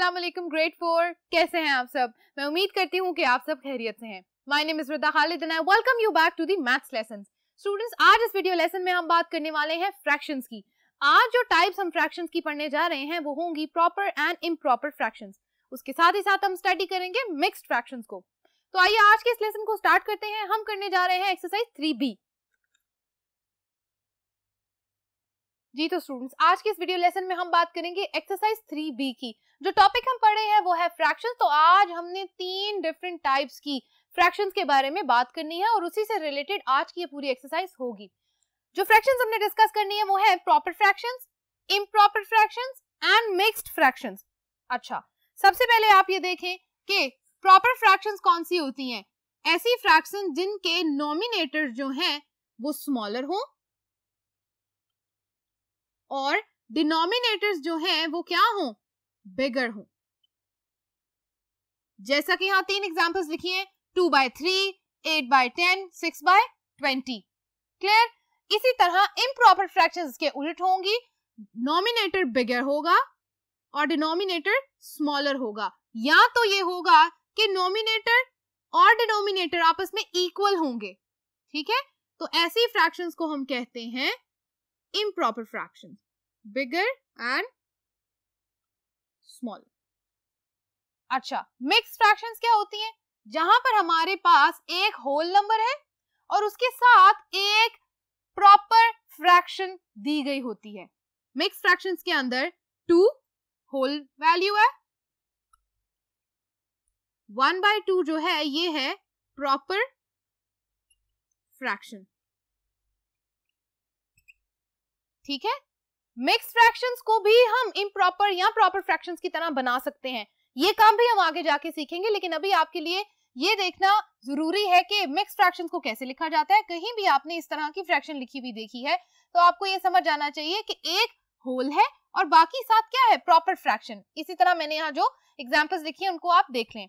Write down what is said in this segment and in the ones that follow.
अस्सलाम वालेकुम ग्रेड 4, कैसे हैं आप सब। मैं उम्मीद करती हूँ कि आप सब खैरियत से हैं। My name is Rida Khalid and I welcome you back to the maths lesson. Students, आज इस वीडियो लेसन में हम बात करने वाले हैं फ्रैक्शंस की। आज जो टाइप्स हम फ्रैक्शंस की पढ़ने जा रहे हैं वो होंगी प्रॉपर एंड इम्प्रॉपर फ्रैक्शंस। उसके साथ ही साथ हम स्टडी करेंगे मिक्स्ड फ्रैक्शंस को। तो आइए आज के इस लेसन को स्टार्ट करते हैं। हम करने जा रहे हैं एक्सरसाइज 3B। जी तो स्टूडेंट्स, आज के इस वीडियो लेसन में हम बात करेंगे एक्सरसाइज 3B की। जो टॉपिक हम पढ़ रहे हैं वो है फ्रैक्शंस। तो आज हमने 3 डिफरेंट टाइप्स की फ्रैक्शंस के बारे में बात करनी है और उसी से रिलेटेड आज की ये पूरी एक्सरसाइज होगी। जो फ्रैक्शंस हमने डिस्कस करनी है वो है proper fractions, improper fractions and mixed fractions. अच्छा, सबसे पहले आप ये देखें कि प्रॉपर फ्रैक्शंस कौन सी होती हैं। ऐसी फ्रैक्शंस जिनके नॉमिनेटर जो हैं वो स्मॉलर हो और डिनोमिनेटर्स जो हैं वो क्या हो, बिगर हो। जैसा कि यहाँ 3 एग्जांपल्स लिखी हैं, 2/3, 8/10, 6/20। क्लियर। इसी तरह इम्प्रॉपर फ्रैक्शंस के उलट होंगी, नॉमिनेटर बिगर होगा और डिनोमिनेटर स्मॉलर होगा, या तो ये होगा कि नॉमिनेटर और डिनोमिनेटर आपस में इक्वल होंगे। ठीक है, तो ऐसी फ्रैक्शंस को हम कहते हैं improper fractions, bigger and smaller. अच्छा, मिक्स्ड फ्रैक्शंस क्या होती हैं? जहां पर हमारे पास एक होल नंबर है और उसके साथ एक प्रॉपर फ्रैक्शन दी गई होती है। मिक्स्ड फ्रैक्शंस के अंदर 2 होल वैल्यू है, 1/2 जो है ये है प्रॉपर फ्रैक्शन। ठीक है, मिक्स्ड फ्रैक्शंस को भी हम इम्प्रॉपर या प्रॉपर फ्रैक्शंस की तरह बना सकते हैं। ये काम भी हम आगे जाके सीखेंगे, लेकिन अभी आपके लिए ये देखना जरूरी है कि मिक्स्ड फ्रैक्शंस को कैसे लिखा जाता है। कहीं भी आपने इस तरह की फ्रैक्शन लिखी हुई देखी है तो आपको ये समझ जाना चाहिए कि एक होल है और बाकी साथ क्या है, प्रॉपर फ्रैक्शन। इसी तरह मैंने यहाँ जो एग्जाम्पल्स लिखी है उनको आप देख लें।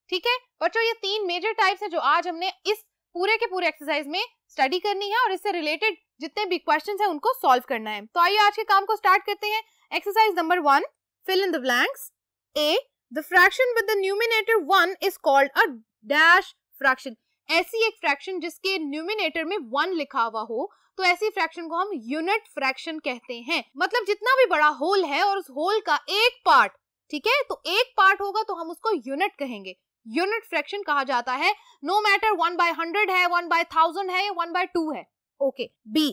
ठीक है बच्चों, ये 3 मेजर टाइप्स है जो आज हमने इस पूरे के पूरे एक्सरसाइज में स्टडी करनी है और इससे रिलेटेड जितने भी क्वेश्चंस हैं उनको सॉल्व करना है। तो आइए आज के काम को स्टार्ट करते हैं। Exercise number 1, fill in the blanks. A, the fraction with the numerator 1 is called a dash fraction. ऐसी एक फ्रैक्शन जिसके न्यूमिनेटर में 1 लिखा हुआ हो तो ऐसी फ्रैक्शन को हम यूनिट फ्रैक्शन कहते हैं। मतलब जितना भी बड़ा होल है और उस होल का एक पार्ट, ठीक है, तो एक पार्ट होगा तो हम उसको यूनिट कहेंगे, यूनिट फ्रैक्शन कहा जाता है। नो मैटर 1/100 है, 1/1000 है या 1/2 है। Okay. B,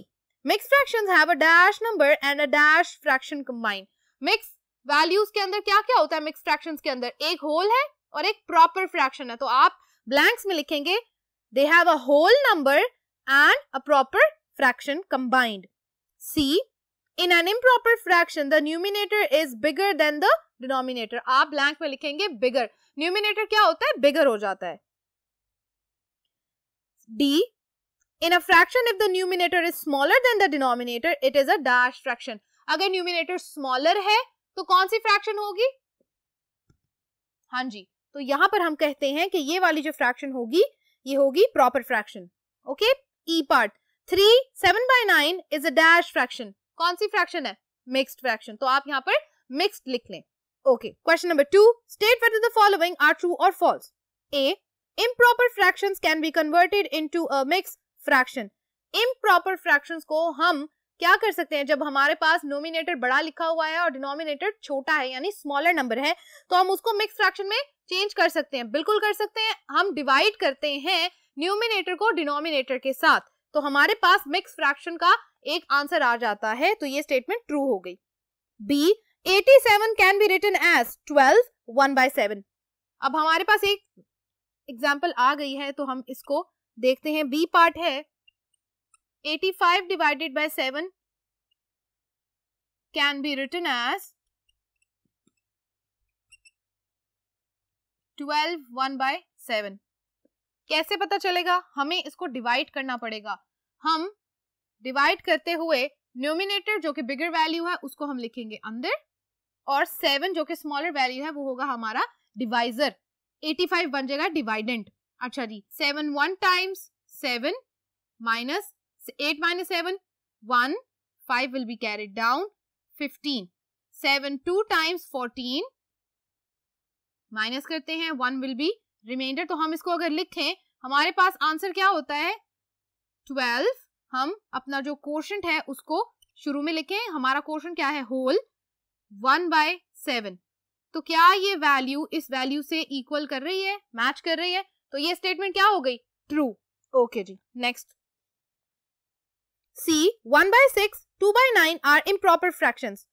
mixed fractions have a dash number and a dash fraction combined. Mix values के अंदर क्या क्या होता है? मिक्स्ड फ्रैक्शंस के अंदर एक होल है और एक प्रॉपर फ्रैक्शन है। तो आप ब्लैंक्स में लिखेंगे they have a whole number and a proper fraction combined. C, in an improper fraction the numerator is bigger than the denominator। आप ब्लैंक में लिखेंगे bigger, न्यूमिनेटर क्या होता है, बिगर हो जाता है। D, in a fraction if the numerator is smaller than the denominator it is a dash fraction। अगर न्यूमिनेटर स्मॉलर है तो कौन सी फ्रैक्शन होगी? हाँ जी, तो यहां पर हम कहते हैं कि ये वाली जो फ्रैक्शन होगी ये होगी proper fraction. Okay. E part, 3 7/9 is a dash fraction। कौन सी फ्रैक्शन है? Mixed fraction. तो आप यहाँ पर मिक्स्ड लिख लें। Okay. Question number 2, state whether the following are true or false। A, improper fractions can be converted into a mixed fraction। improper fractions को हम क्या कर सकते हैं? जब हमारे पास नोमिनेटर बड़ा लिखा हुआ है और डिनोमिनेटर छोटा है यानी स्मॉलर नंबर है तो हम उसको मिक्स्ड फ्रैक्शन में चेंज कर सकते हैं। बिल्कुल कर सकते हैं। हम डिवाइड करते हैं न्यूमिनेटर को डिनोमिनेटर के साथ तो हमारे पास मिक्स फ्रैक्शन का एक आंसर आ जाता है। तो ये स्टेटमेंट ट्रू हो गई। B, 87 can be written as 12 1/7। अब हमारे पास एक एग्जाम्पल आ गई है तो हम इसको देखते हैं। बी पार्ट है 85 divided by 7 can be written as 12 1/7। कैसे पता चलेगा? हमें इसको डिवाइड करना पड़ेगा। हम डिवाइड करते हुए न्यूमिनेटर जो कि बिगर वैल्यू है उसको हम लिखेंगे अंदर और 7 जो कि स्मॉलर वैल्यू है वो होगा हमारा डिवाइजर। 85 बन जाएगा डिवाइडेंट। अच्छा जी, 7 1 times 7 minus 8 minus 7 1, 5 will be carried down, 15, 7 2 times 14, minus करते हैं, 1 विल बी रिमाइंडर। तो हम इसको अगर लिखें, हमारे पास आंसर क्या होता है 12। हम अपना जो कोशेंट है उसको शुरू में लिखें, हमारा कोशेंट क्या है होल 1/7। तो क्या ये वैल्यू इस वैल्यू से इक्वल कर रही है, मैच कर रही है? तो ये स्टेटमेंट क्या हो गई, true. Okay ji, next C 1/6 2/9 are improper fractions.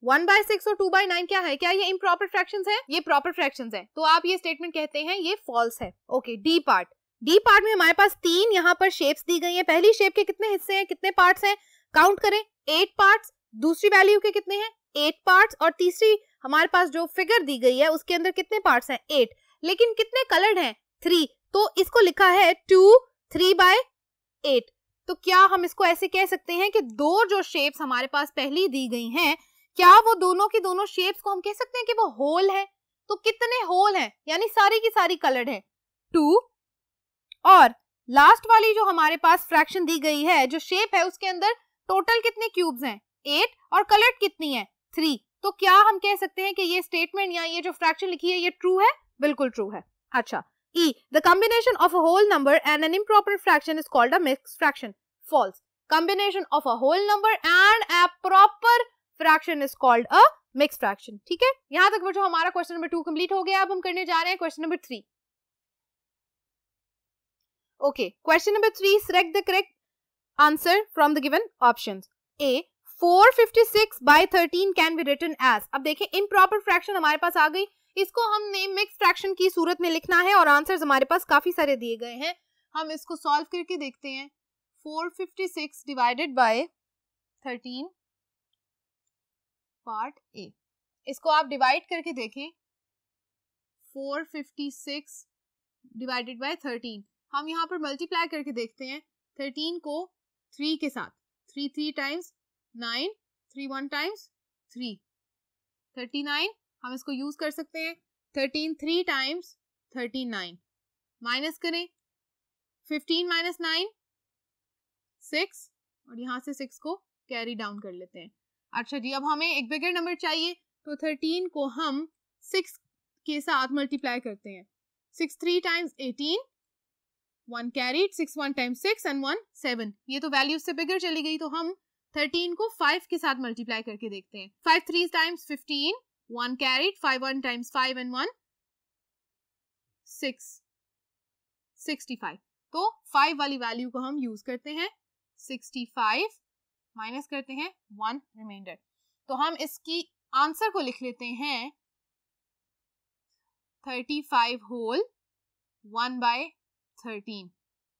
1/6 और 2/9 क्या है, क्या ये इम्प्रॉपर फ्रैक्शंस है? ये प्रॉपर फ्रैक्शंस है। तो आप ये स्टेटमेंट कहते हैं ये फॉल्स है। Okay, D part. D part में हमारे पास 3 यहाँ पर शेप्स दी गई हैं। पहली शेप के कितने हिस्से हैं, कितने पार्ट्स हैं, काउंट करें, 8 पार्ट्स। दूसरी वैल्यू के कितने हैं, 8 पार्ट्स। और तीसरी हमारे पास जो फिगर दी गई है उसके अंदर कितने पार्ट्स हैं, 8। लेकिन कितने कलर्ड हैं, 3। तो इसको लिखा है 2 3/8। तो क्या हम इसको ऐसे कह सकते हैं कि दो जो शेप्स हमारे पास पहली दी गई हैं, क्या वो दोनों की दोनों शेप्स को हम कह सकते हैं कि वो होल है? तो कितने होल हैं, यानी सारी की सारी कलर्ड है 2। और लास्ट वाली जो हमारे पास फ्रैक्शन दी गई है, जो शेप है उसके अंदर टोटल कितने क्यूब्स हैं, 8। और कलर्ड कितनी है, 3। तो क्या हम कह सकते हैं कि ये स्टेटमेंट या ये जो फ्रैक्शन लिखी है ये ट्रू है? बिल्कुल ट्रू है। अच्छा, E, the combination of a whole number and an improper fraction is called a mixed fraction. False. Combination of a whole number and a proper fraction is called a mixed fraction. ठीक है, यहां तक जो हमारा question number 2 complete हो गया। अब हम करने जा रहे हैं question number 3। Okay, question number 3. Select the correct answer from the given options. A, 456/13 can be written as. अब देखें, improper fraction हमारे पास आ गई, इसको हमने मिक्स फ्रैक्शन की सूरत में लिखना है और आंसर्स हमारे पास काफी सारे दिए गए हैं। हम इसको सॉल्व करके देखते हैं। 456 डिवाइडेड बाय 13 पार्ट ए, इसको आप डिवाइड करके देखें। 456 डिवाइडेड बाय 13, हम यहाँ पर मल्टीप्लाई करके देखते हैं 13 को 3 के साथ। 3 3 टाइम्स 9, 3 1 टाइम्स 3, 39। हम इसको यूज कर सकते हैं। 13 3 टाइम्स 39, माइनस करें 15 माइनस 9 6, और यहाँ से 6 को कैरी डाउन कर लेते हैं। अच्छा जी, अब हमें एक बिगर नंबर चाहिए, तो 13 को हम 6 के साथ मल्टीप्लाई करते हैं। 6 3 टाइम्स 18, 1 कैरीड, 6 1 टाइम्स 6 एंड 1 7। ये तो वैल्यू से बिगर चली गई, तो हम 13 को 5 के साथ मल्टीप्लाई करके देखते हैं। 5 3 टाइम्स 15, 1 carried, 5 1 times 5 and 1 6, 65। तो 5 वाली वैल्यू को हम यूज करते हैं। 65 माइनस करते हैं 1 रिमाइंडर। तो हम इसकी आंसर को लिख लेते हैं 35 होल 1/13।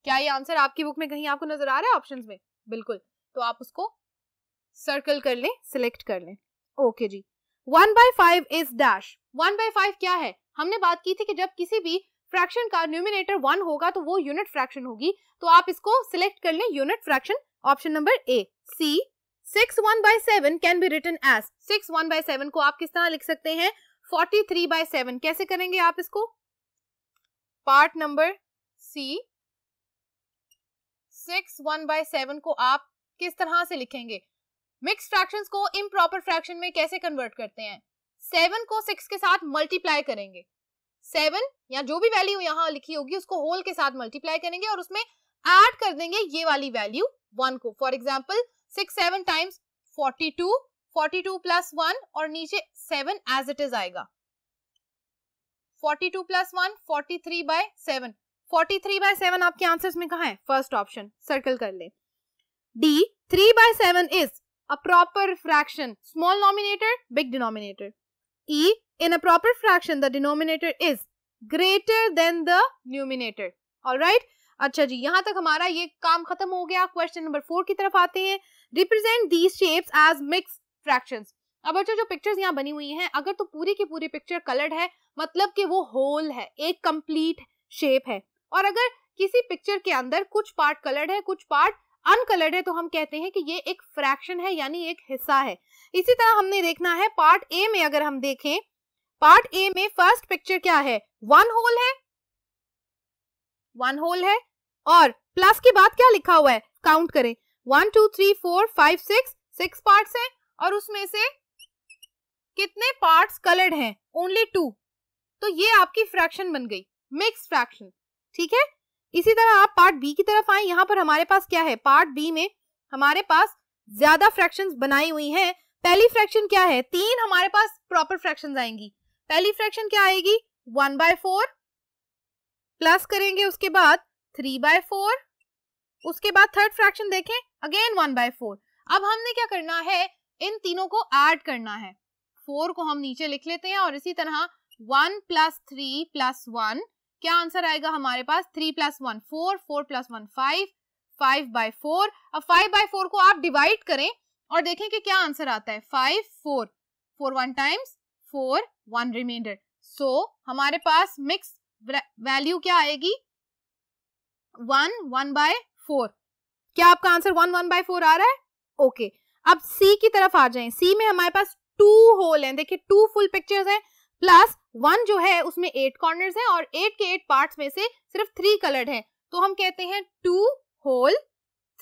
क्या ये आंसर आपकी बुक में कहीं आपको नजर आ रहा है ऑप्शंस में? बिल्कुल, तो आप उसको सर्कल कर लें, सिलेक्ट कर लें। Okay ji, 1/5 is dash. 1/5 क्या है? हमने बात की थी कि जब किसी भी फ्रैक्शन का न्यूमिनेटर 1 होगा तो वो यूनिट फ्रैक्शन होगी। तो आप इसको सिलेक्ट कर लें, unit fraction, option number A. C, 6 1/7 can be written as. 6 1/7 को आप किस तरह लिख सकते हैं? 43/7। कैसे करेंगे आप इसको? पार्ट नंबर सी, 6 1/7 को आप किस तरह से लिखेंगे? मिक्स फ्रैक्शंस को इम्प्रॉपर फ्रैक्शन में कैसे कन्वर्ट करते हैं? 7 को 6 के साथ मल्टीप्लाई करेंगे। 7 या जो भी वैल्यू यहाँ लिखी होगी उसको होल के साथ मल्टीप्लाई करेंगे और उसमें ऐड कर देंगे ये वाली वैल्यू 1 को। फॉर एग्जाम्पल 6 7 टाइम्स 42, 42 प्लस 1 और नीचे 7 एज इट इज आएगा। 42 प्लस 1 43/7। 43/7 आपके आंसर्स में कहाँ है? फर्स्ट ऑप्शन, सर्कल कर ले। D, 3/7 is a proper fraction, small nominator, big denominator. E, in a proper fraction the denominator is greater than the numerator. All right? अच्छा जी, यहाँ तक हमारा ये काम खत्म हो गया। क्वेश्चन नंबर 4 की तरफ आते हैं। Represent these shapes as mixed fractions. अब अच्छा, जो पिक्चर्स यहाँ बनी हुई हैं, अगर तो पूरी की पूरी पिक्चर कलर्ड है, मतलब कि वो होल है, एक कंप्लीट शेप है। और अगर किसी पिक्चर के अंदर कुछ पार्ट कलर्ड है, कुछ पार्ट अनकलर्ड है, तो हम कहते हैं कि ये एक फ्रैक्शन है, यानी एक हिस्सा है। इसी तरह हमने देखना है पार्ट ए में। अगर हम देखें पार्ट ए में फर्स्ट पिक्चर क्या है? 1 होल है, 1 होल है, और प्लस के बाद क्या लिखा हुआ है? काउंट करें, 1 2 3 4 5 6 पार्ट्स हैं, और उसमें से कितने पार्ट्स कलर्ड हैं? ओनली 2। तो ये आपकी फ्रैक्शन बन गई, मिक्स फ्रैक्शन। ठीक है, इसी तरह आप पार्ट बी की तरफ आए, यहाँ पर हमारे पास क्या है, पार्ट बी में हमारे पास ज्यादा फ्रैक्शंस बनाई हुई हैं। पहली फ्रैक्शन क्या है, 3 हमारे पास प्रॉपर फ्रैक्शंस आएंगी। पहली फ्रैक्शन क्या आएगी, 1/4 प्लस करेंगे उसके बाद 3/4, उसके बाद थर्ड फ्रैक्शन देखें अगेन 1/4। अब हमने क्या करना है, इन तीनों को ऐड करना है। 4 को हम नीचे लिख लेते हैं और इसी तरह 1 + 3 + 1, क्या आंसर आएगा हमारे पास, 3 + 1 4, 4 + 1 5, 5/4। अब 5/4 को आप डिवाइड करें और देखें कि क्या आंसर आता है, 5 4 4 1 टाइम्स 4 1 रिमाइंडर। सो हमारे पास मिक्स वैल्यू क्या आएगी, 1 1/4। क्या आपका आंसर 1 1/4 आ रहा है? ओके, अब सी की तरफ आ जाएं। सी में हमारे पास 2 होल हैं, देखिए 2 फुल पिक्चर्स हैं प्लस 1 जो है उसमें 8 कॉर्नर्स हैं और 8 के 8 पार्ट्स में से सिर्फ 3 कलर्ड हैं, तो हम कहते हैं 2 होल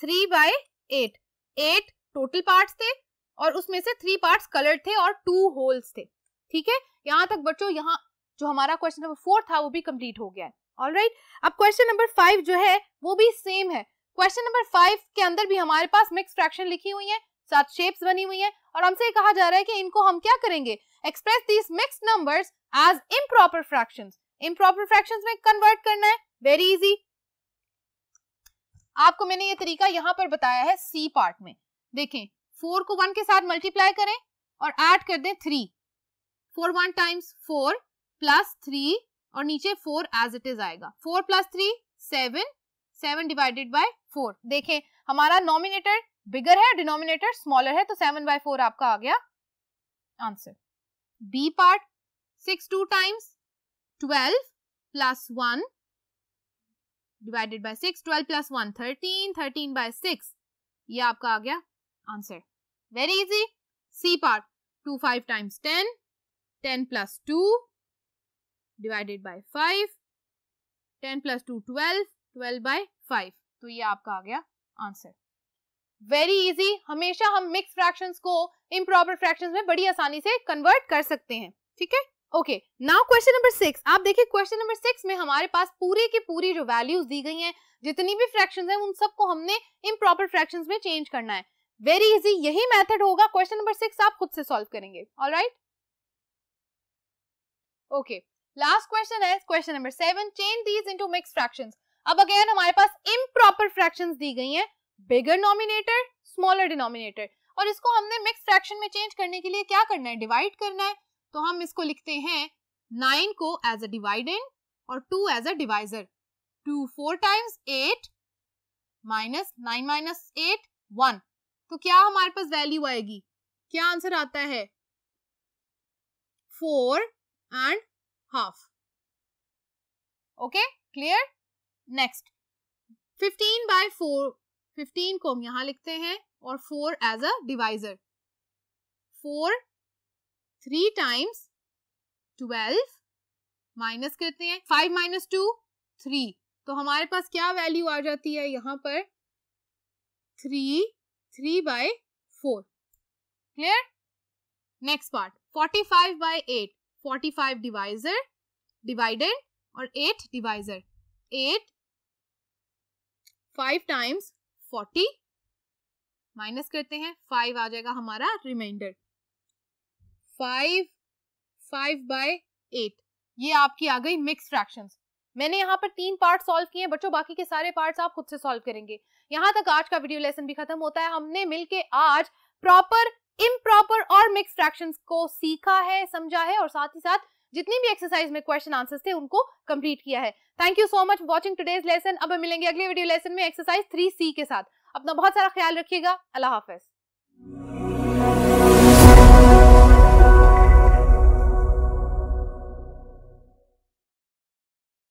3/8। 8 टोटल पार्ट्स थे और उसमें से 3 पार्ट्स कलर्ड थे और 2 होल्स थे। ठीक है, यहाँ तक बच्चों, यहाँ जो हमारा क्वेश्चन नंबर 4 था वो भी कंप्लीट हो गया है। ऑलराइट, अब क्वेश्चन नंबर 5 जो है वो भी सेम है। क्वेश्चन नंबर 5 के अंदर भी हमारे पास मिक्स फ्रैक्शन लिखी हुई है, 7 शेप्स बनी हुई है और हमसे कहा जा रहा है कि इनको हम क्या करेंगे, express these mixed numbers as improper fractions. Improper fractions में कन्वर्ट करना है, वेरी इजी। आपको मैंने ये तरीका यहाँ पर बताया है सी पार्ट में। देखें, 4 को 1 के साथ मल्टीप्लाई करें और ऐड कर दें 3, 4 1 टाइम्स 4 प्लस 3 और नीचे 4 एज इट इज आएगा, 4 + 3 7, 7 डिवाइडेड बाय 4। देखें हमारा नॉमिनेटर बिगर है, डिनोमिनेटर स्मॉलर है, तो 7/4 आपका आ गया answer. B part 6 2 times 12 + 1 divided by 6, 12 + 1 13, 13/6, ये आपका आ गया answer, very easy. C part 2 5 times 10, 10 + 2 divided by 5, 10 + 2 12, 12/5, तो ये आपका आ गया आंसर, वेरी इजी। हमेशा हम मिक्स फ्रैक्शंस को इम्प्रॉपर फ्रैक्शंस में बड़ी आसानी से कन्वर्ट कर सकते हैं। ठीक है, ओके, नाउ क्वेश्चन नंबर 6। आप देखिए क्वेश्चन नंबर 6 में हमारे पास पूरी की पूरी जो वैल्यूज दी गई हैं, जितनी भी फ्रैक्शंस हैं, उन सबको हमने इम्प्रॉपर फ्रैक्शंस में चेंज करना है। वेरी इजी, यही मेथड होगा। क्वेश्चन नंबर 6 आप खुद से सॉल्व करेंगे। ऑलराइट, ओके, लास्ट क्वेश्चन है question number 7, change these into mixed fractions. अब अगेन हमारे पास इम्प्रॉपर फ्रैक्शंस दी गई हैं, बिगर नॉमिनेटर स्मॉलर डिनोमिनेटर, और इसको हमने मिक्स फ्रैक्शन में चेंज करने के लिए क्या करना है, डिवाइड करना है। तो हम इसको लिखते हैं 9 को एज अ डिवाइडेंड और 2 as a divisor. 2 4 times 8 minus 9 minus 8 1, तो क्या हमारे पास वैल्यू आएगी, क्या आंसर आता है, 4.5। Okay, clear. नेक्स्ट 15/4, 15 को हम यहां लिखते हैं और 4 as a divisor. 4 3 times 12 minus करते हैं, 5 - 2 3, तो हमारे पास क्या वैल्यू आ जाती है यहाँ पर, 3/4। Clear. Next part 45/8, 45 divisor divided और 8 डिवाइजर। 8 5 टाइम्स 40 माइनस करते हैं, 5 आ जाएगा हमारा रिमाइंडर। 5/8, ये आपकी आ गई मिक्स फ्रैक्शंस। मैंने यहाँ पर 3 पार्ट सॉल्व किए बच्चों, बाकी के सारे पार्ट्स आप खुद से सॉल्व करेंगे। यहाँ तक आज का वीडियो लेसन भी खत्म होता है। हमने मिलके आज प्रॉपर, इम्प्रॉपर और मिक्स फ्रैक्शंस को सीखा है, समझा है, और साथ ही साथ जितनी भी एक्सरसाइज में क्वेश्चन आंसर्स थे उनको कंप्लीट किया है। Thank you so much for watching today's lesson. अब हम मिलेंगे अगले वीडियो लेसन में एक्सरसाइज 3C के साथ। अपना बहुत सारा ख्याल रखिएगा। अल्लाह हाफिज।